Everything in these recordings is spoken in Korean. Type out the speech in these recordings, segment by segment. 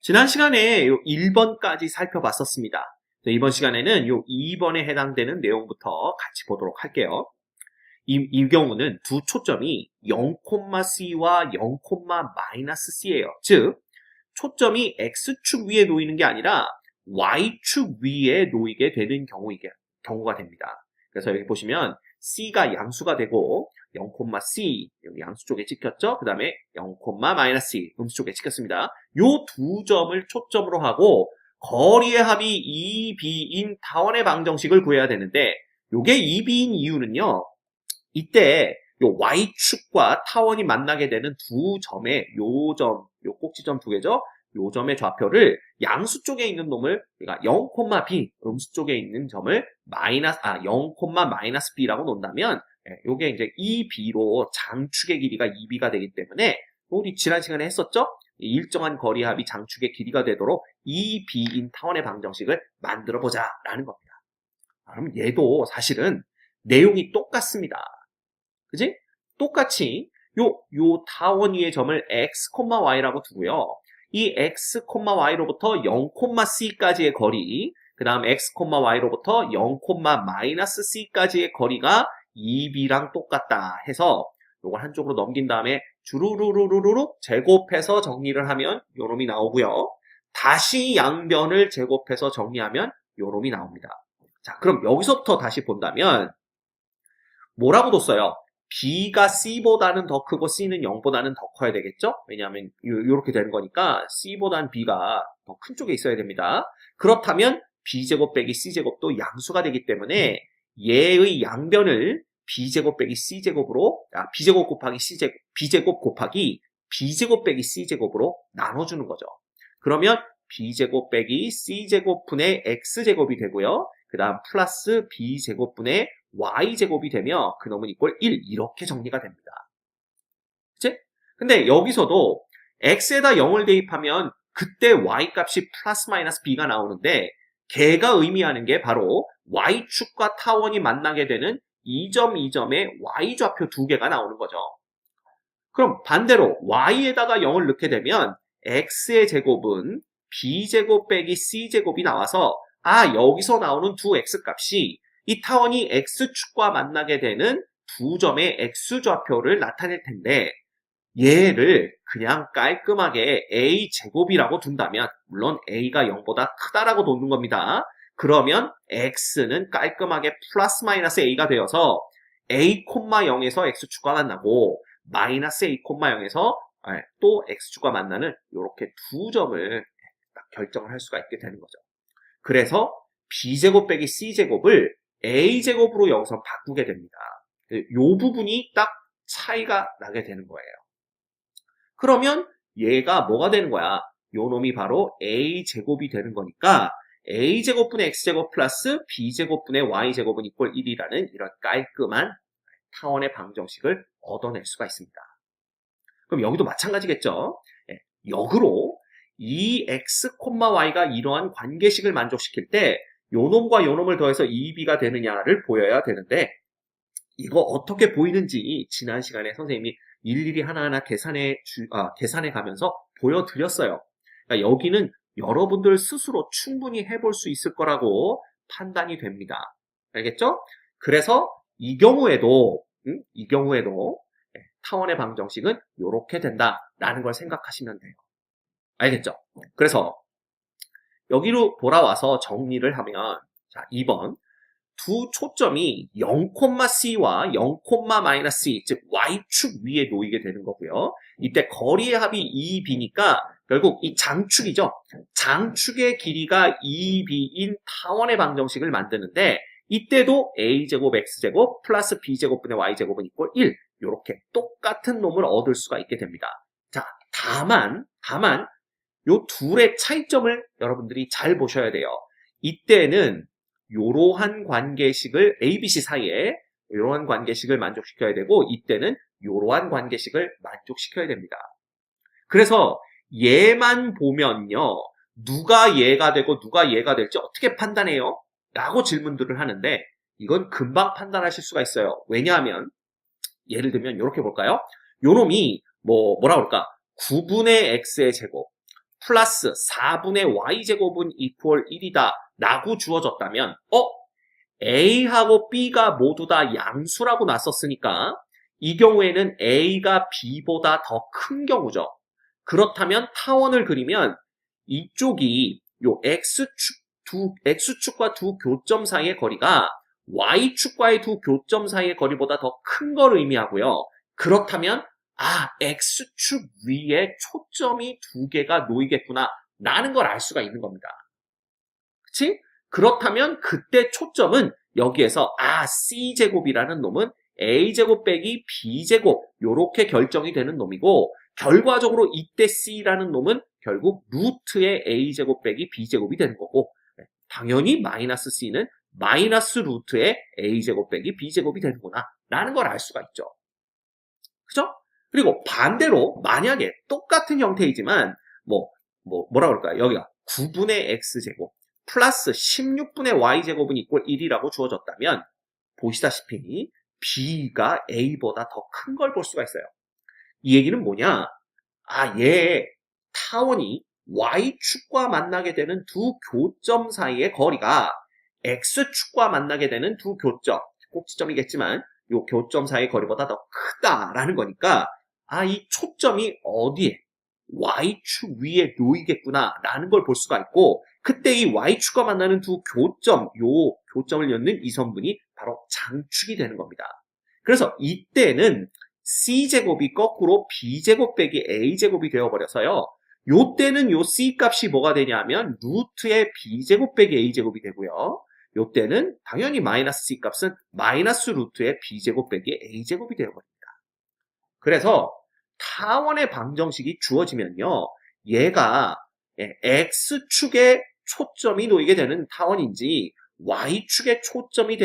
지난 시간에 요 1번까지 살펴봤었습니다. 이번 시간에는 요 2번에 해당되는 내용부터 같이 보도록 할게요. 이 경우는 두 초점이 0,C와 0,-C예요. 즉, 초점이 X축 위에 놓이는 게 아니라 Y축 위에 놓이게 되는 경우가 됩니다. 그래서 여기 보시면 C가 양수가 되고 0,C 여기 양수 쪽에 찍혔죠? 그 다음에 0,-C 음수 쪽에 찍혔습니다. 요 두 점을 초점으로 하고 거리의 합이 2B인 타원의 방정식을 구해야 되는데 요게 2B인 이유는요. 이때 요 Y축과 타원이 만나게 되는 두 점의 요 꼭지점 두 개죠? 요 점의 좌표를 양수 쪽에 있는 놈을 그러니까 0,B 음수 쪽에 있는 점을 0,-B라고 놓는다면 요게 이제 2B로 장축의 길이가 2B가 되기 때문에 우리 지난 시간에 했었죠? 일정한 거리합이 장축의 길이가 되도록 2B인 타원의 방정식을 만들어 보자라는 겁니다. 그럼 얘도 사실은 내용이 똑같습니다. 그지? 똑같이 요 타원 위의 점을 x, y라고 두고요. 이 x, y로부터 0,C까지의 거리, 그 다음 x, y로부터 0,-C까지의 거리가 2B랑 똑같다 해서 요걸 한쪽으로 넘긴 다음에 주르르르르르 제곱해서 정리를 하면 요 놈이 나오고요. 다시 양변을 제곱해서 정리하면 요 놈이 나옵니다. 자, 그럼 여기서부터 다시 본다면 뭐라고 뒀어요? B가 C보다는 더 크고 C는 0보다는 더 커야 되겠죠? 왜냐하면 이렇게 되는 거니까 C보다는 B가 더 큰 쪽에 있어야 됩니다. 그렇다면 B제곱 빼기 C제곱도 양수가 되기 때문에 얘의 양변을 B제곱 빼기 C제곱으로 B제곱 곱하기 C제곱, B제곱 곱하기 B제곱 빼기 C제곱으로 나눠주는 거죠. 그러면 B제곱 빼기 C제곱분의 X제곱이 되고요. 그 다음 플러스 B제곱분의 Y제곱이 되며 그놈은 이꼴 1 이렇게 정리가 됩니다. 그치? 근데 여기서도 X에다 0을 대입하면 그때 Y값이 플러스 마이너스 B가 나오는데 걔가 의미하는 게 바로 Y축과 타원이 만나게 되는 이 점의 Y좌표 두 개가 나오는 거죠. 그럼 반대로 Y에다가 0을 넣게 되면 X의 제곱은 B제곱 빼기 C제곱이 나와서 여기서 나오는 두 X값이 이 타원이 X축과 만나게 되는 두 점의 X좌표를 나타낼 텐데 얘를 그냥 깔끔하게 A제곱이라고 둔다면 물론 A가 0보다 크다라고 놓는 겁니다. 그러면 X는 깔끔하게 플러스 마이너스 A가 되어서 A, 0에서 X축과 만나고 마이너스 A, 0에서 또 X축과 만나는 이렇게 두 점을 딱 결정을 할 수가 있게 되는 거죠. 그래서 B제곱 빼기 C제곱을 A제곱으로 여기서 바꾸게 됩니다. 이 부분이 딱 차이가 나게 되는 거예요. 그러면 얘가 뭐가 되는 거야? 요 놈이 바로 A제곱이 되는 거니까 A제곱분의 X제곱 플러스 B제곱분의 Y제곱은 이꼴 1이라는 이런 깔끔한 타원의 방정식을 얻어낼 수가 있습니다. 그럼 여기도 마찬가지겠죠? 역으로 이 X, Y가 이러한 관계식을 만족시킬 때 요놈과 요놈을 더해서 2B가 되느냐를 보여야 되는데 이거 어떻게 보이는지 지난 시간에 선생님이 일일이 하나하나 계산해 가면서 보여드렸어요. 그러니까 여기는 여러분들 스스로 충분히 해볼 수 있을 거라고 판단이 됩니다. 알겠죠? 그래서 이 경우에도 타원의 방정식은 이렇게 된다라는 걸 생각하시면 돼요. 알겠죠? 그래서 여기로 돌아와서 정리를 하면 자 2번 두 초점이 0,C와 0,-C 즉 Y축 위에 놓이게 되는 거고요. 이때 거리의 합이 2B니까 결국 이 장축이죠. 장축의 길이가 2B인 타원의 방정식을 만드는데 이때도 A제곱 X제곱 플러스 B제곱분의 Y제곱은 이꼴 1 이렇게 똑같은 놈을 얻을 수가 있게 됩니다. 자 다만 요 둘의 차이점을 여러분들이 잘 보셔야 돼요. 이때는 요러한 관계식을 ABC 사이에 요러한 관계식을 만족시켜야 되고 이때는 요러한 관계식을 만족시켜야 됩니다. 그래서 얘만 보면요. 누가 얘가 되고 누가 얘가 될지 어떻게 판단해요? 라고 질문들을 하는데 이건 금방 판단하실 수가 있어요. 왜냐하면 예를 들면 이렇게 볼까요? 요놈이 뭐라 그럴까? 9분의 x의 제곱 플러스 4분의 y제곱은 이퀄 1이다 라고 주어졌다면 A하고 B가 모두 다 양수라고 났었으니까 이 경우에는 A가 B보다 더 큰 경우죠. 그렇다면 타원을 그리면 이쪽이 요 X축과 두 교점 사이의 거리가 Y축과의 두 교점 사이의 거리보다 더 큰 걸 의미하고요. 그렇다면 X축 위에 초점이 두 개가 놓이겠구나 라는 걸 알 수가 있는 겁니다. 그치? 그렇다면 그때 초점은 여기에서 C제곱이라는 놈은 A제곱 빼기 B제곱 요렇게 결정이 되는 놈이고 결과적으로 이때 C라는 놈은 결국 루트의 A제곱 빼기 B제곱이 되는 거고 당연히 마이너스 C는 마이너스 루트의 A제곱 빼기 B제곱이 되는구나 라는 걸 알 수가 있죠. 그죠? 그리고 반대로 만약에 똑같은 형태이지만 뭐라 그럴까요? 여기가 9분의 X제곱 플러스 16분의 Y제곱은 이꼴 1이라고 주어졌다면 보시다시피 B가 A보다 더 큰 걸 볼 수가 있어요. 이 얘기는 뭐냐? 얘 타원이 Y축과 만나게 되는 두 교점 사이의 거리가 X축과 만나게 되는 두 교점, 꼭지점이겠지만 이 교점 사이의 거리보다 더 크다라는 거니까 이 초점이 어디에? Y축 위에 놓이겠구나 라는 걸 볼 수가 있고 그때 이 Y축과 만나는 두 교점, 요 교점을 엮는 이 선분이 바로 장축이 되는 겁니다. 그래서 이때는 C제곱이 거꾸로 B제곱 빼기 A제곱이 되어버려서요. 요때는 요 C 값이 뭐가 되냐면 루트의 B제곱 빼기 A제곱이 되고요. 요때는 당연히 마이너스 C 값은 마이너스 루트의 B제곱 빼기 A제곱이 되어버립니다. 그래서 타원의 방정식이 주어지면요. 얘가 X축에 초점이 놓이게 되는 타원인지 Y축에 초점이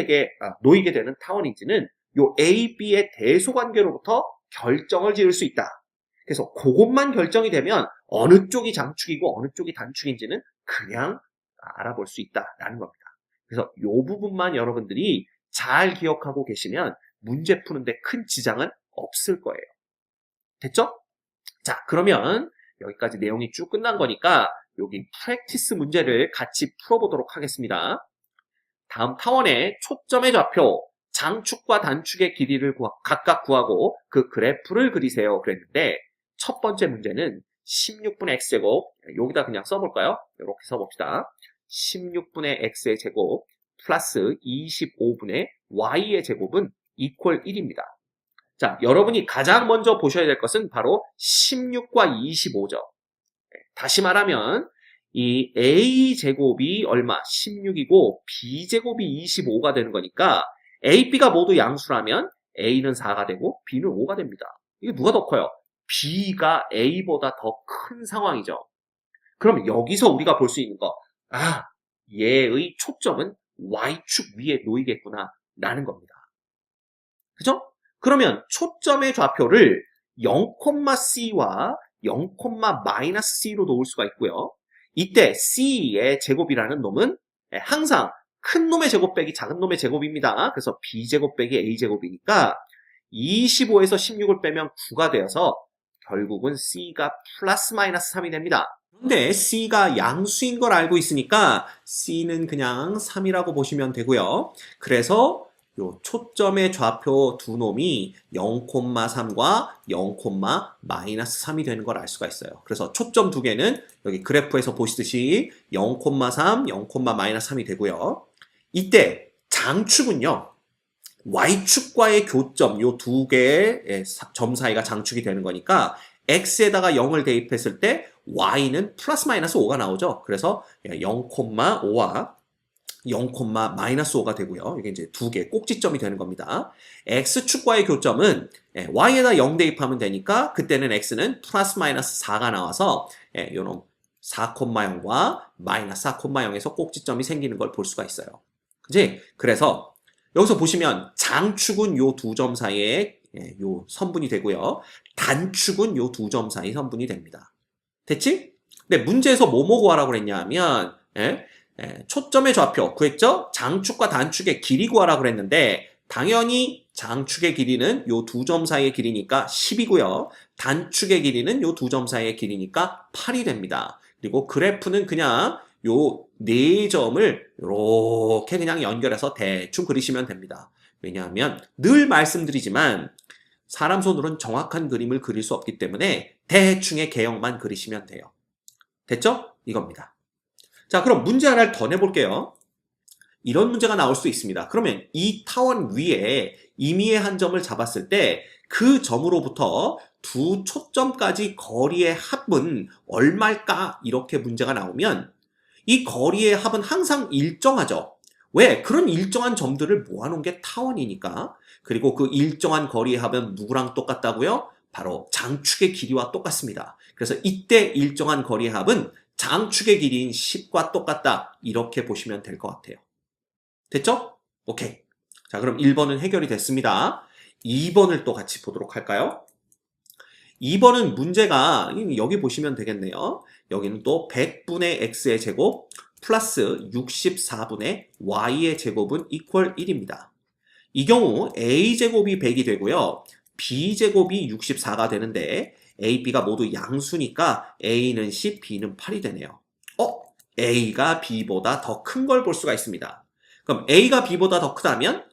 놓이게 되는 타원인지는 요 A, B의 대소관계로부터 결정을 지을 수 있다. 그래서 그것만 결정이 되면 어느 쪽이 장축이고 어느 쪽이 단축인지는 그냥 알아볼 수 있다라는 겁니다. 그래서 요 부분만 여러분들이 잘 기억하고 계시면 문제 푸는데 큰 지장은 없을 거예요. 됐죠? 자, 그러면 여기까지 내용이 쭉 끝난 거니까 여기 프랙티스 문제를 같이 풀어보도록 하겠습니다. 다음 타원의 초점의 좌표, 장축과 단축의 길이를 각각 구하고 그 그래프를 그리세요 그랬는데 첫 번째 문제는 16분의 x제곱, 여기다 그냥 써볼까요? 이렇게 써봅시다. 16분의 x의 제곱 플러스 25분의 y의 제곱은 이퀄 1입니다. 자, 여러분이 가장 먼저 보셔야 될 것은 바로 16과 25죠. 다시 말하면 이 a제곱이 얼마? 16이고 b제곱이 25가 되는 거니까 a, b가 모두 양수라면 a는 4가 되고 b는 5가 됩니다. 이게 누가 더 커요? b가 a보다 더 큰 상황이죠. 그럼 여기서 우리가 볼 수 있는 거, 얘의 초점은 y축 위에 놓이겠구나 라는 겁니다. 그죠? 그러면 초점의 좌표를 0,c와 0,-c로 놓을 수가 있고요. 이때 c의 제곱이라는 놈은 항상 큰 놈의 제곱 빼기 작은 놈의 제곱입니다. 그래서 b제곱 빼기 a제곱이니까 25에서 16을 빼면 9가 되어서 결국은 c가 플러스 마이너스 3이 됩니다. 그런데 c가 양수인 걸 알고 있으니까 c는 그냥 3이라고 보시면 되고요. 그래서 요 초점의 좌표 두 놈이 0,3과 0,-3이 되는 걸 알 수가 있어요. 그래서 초점 두 개는 여기 그래프에서 보시듯이 0,3, 0,-3이 되고요. 이때 장축은요. Y축과의 교점, 요 두 개의 점 사이가 장축이 되는 거니까 X에다가 0을 대입했을 때 Y는 플러스 마이너스 5가 나오죠. 그래서 0,5와 0,-5가 되고요. 이게 이제 두 개 꼭지점이 되는 겁니다. X축과의 교점은 Y에다 0 대입하면 되니까 그때는 X는 플러스 마이너스 4가 나와서 요놈 4,0과 마이너스 4,0에서 꼭지점이 생기는 걸 볼 수가 있어요. 그지? 그래서 여기서 보시면 장축은 요 두 점 사이에 요 선분이 되고요. 단축은 요 두 점 사이 선분이 됩니다. 됐지? 근데 문제에서 뭐뭐 구하라고 그랬냐 하면 초점의 좌표 구했죠? 장축과 단축의 길이 구하라고 그랬는데 당연히 장축의 길이는 요 두 점 사이의 길이니까 10이고요. 단축의 길이는 요 두 점 사이의 길이니까 8이 됩니다. 그리고 그래프는 그냥 요 네 점을 이렇게 그냥 연결해서 대충 그리시면 됩니다. 왜냐하면 늘 말씀드리지만 사람 손으로는 정확한 그림을 그릴 수 없기 때문에 대충의 개형만 그리시면 돼요. 됐죠? 이겁니다. 자, 그럼 문제 하나를 더 내볼게요. 이런 문제가 나올 수 있습니다. 그러면 이 타원 위에 임의의 한 점을 잡았을 때 그 점으로부터 두 초점까지 거리의 합은 얼마일까? 이렇게 문제가 나오면 이 거리의 합은 항상 일정하죠. 왜? 그런 일정한 점들을 모아놓은 게 타원이니까. 그리고 그 일정한 거리의 합은 누구랑 똑같다고요? 바로 장축의 길이와 똑같습니다. 그래서 이때 일정한 거리의 합은 장축의 길이인 10과 똑같다. 이렇게 보시면 될 것 같아요. 됐죠? 오케이. 자, 그럼 1번은 해결이 됐습니다. 2번을 또 같이 보도록 할까요? 2번은 문제가 여기 보시면 되겠네요. 여기는 또 100분의 x의 제곱 플러스 64분의 y의 제곱은 이퀄 1입니다. 이 경우 a제곱이 100이 되고요. b제곱이 64가 되는데 a, b가 모두 양수니까 a는 10, b는 8이 되네요. a가 b보다 더 큰 걸 볼 수가 있습니다. 그럼 a가 b보다 더 크다면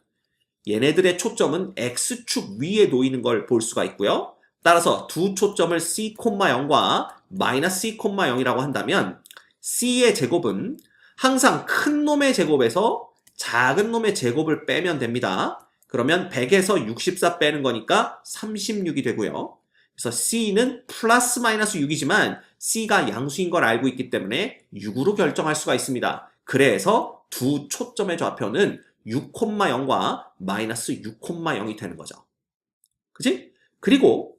얘네들의 초점은 x축 위에 놓이는 걸 볼 수가 있고요. 따라서 두 초점을 c, 0과 마이너스 c, 0이라고 한다면 c의 제곱은 항상 큰 놈의 제곱에서 작은 놈의 제곱을 빼면 됩니다. 그러면 100에서 64 빼는 거니까 36이 되고요. 그래서 c는 플러스 마이너스 6이지만 c가 양수인 걸 알고 있기 때문에 6으로 결정할 수가 있습니다. 그래서 두 초점의 좌표는 6,0과 마이너스 6,0이 되는 거죠. 그치? 그리고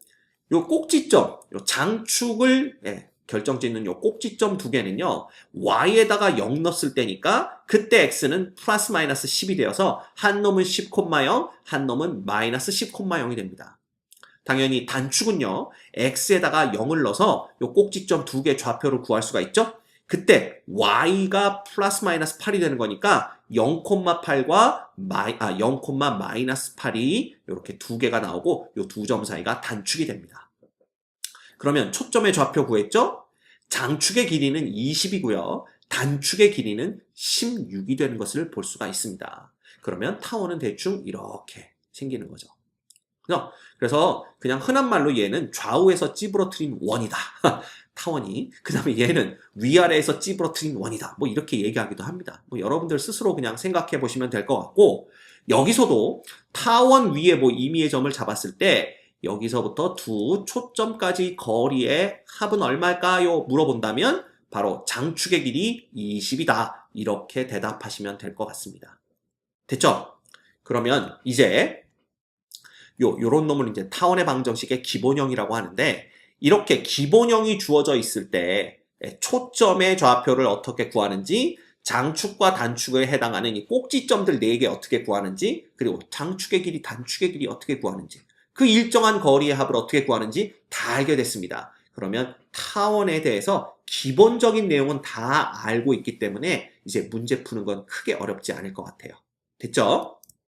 요 꼭지점, 요 장축을 결정짓는 요 꼭지점 두 개는요, y에다가 0 넣었을 때니까 그때 x는 플러스 마이너스 10이 되어서 한 놈은 10,0, 한 놈은 마이너스 10,0이 됩니다. 당연히 단축은요, x에다가 0을 넣어서 요 꼭지점 두 개 좌표를 구할 수가 있죠? 그때 y가 플러스 마이너스 8이 되는 거니까 0,8과 0, 마이너스 8이 이렇게 두 개가 나오고 이 두 점 사이가 단축이 됩니다. 그러면 초점의 좌표 구했죠? 장축의 길이는 20이고요. 단축의 길이는 16이 되는 것을 볼 수가 있습니다. 그러면 타원은 대충 이렇게 생기는 거죠. 그래서 그냥 흔한 말로 얘는 좌우에서 찌부러뜨린 원이다. 타원이. 그 다음에 얘는 위아래에서 찌부러뜨린 원이다. 뭐 이렇게 얘기하기도 합니다. 뭐 여러분들 스스로 그냥 생각해 보시면 될 것 같고, 여기서도 타원 위에 뭐 임의의 점을 잡았을 때 여기서부터 두 초점까지 거리의 합은 얼마일까요? 물어본다면 바로 장축의 길이 20이다. 이렇게 대답하시면 될 것 같습니다. 됐죠? 그러면 이제 요런 놈을 이제 타원의 방정식의 기본형이라고 하는데, 이렇게 기본형이 주어져 있을 때 초점의 좌표를 어떻게 구하는지, 장축과 단축에 해당하는 이 꼭지점들 4개 어떻게 구하는지, 그리고 장축의 길이, 단축의 길이 어떻게 구하는지, 그 일정한 거리의 합을 어떻게 구하는지 다 알게 됐습니다. 그러면 타원에 대해서 기본적인 내용은 다 알고 있기 때문에 이제 문제 푸는 건 크게 어렵지 않을 것 같아요. 됐죠?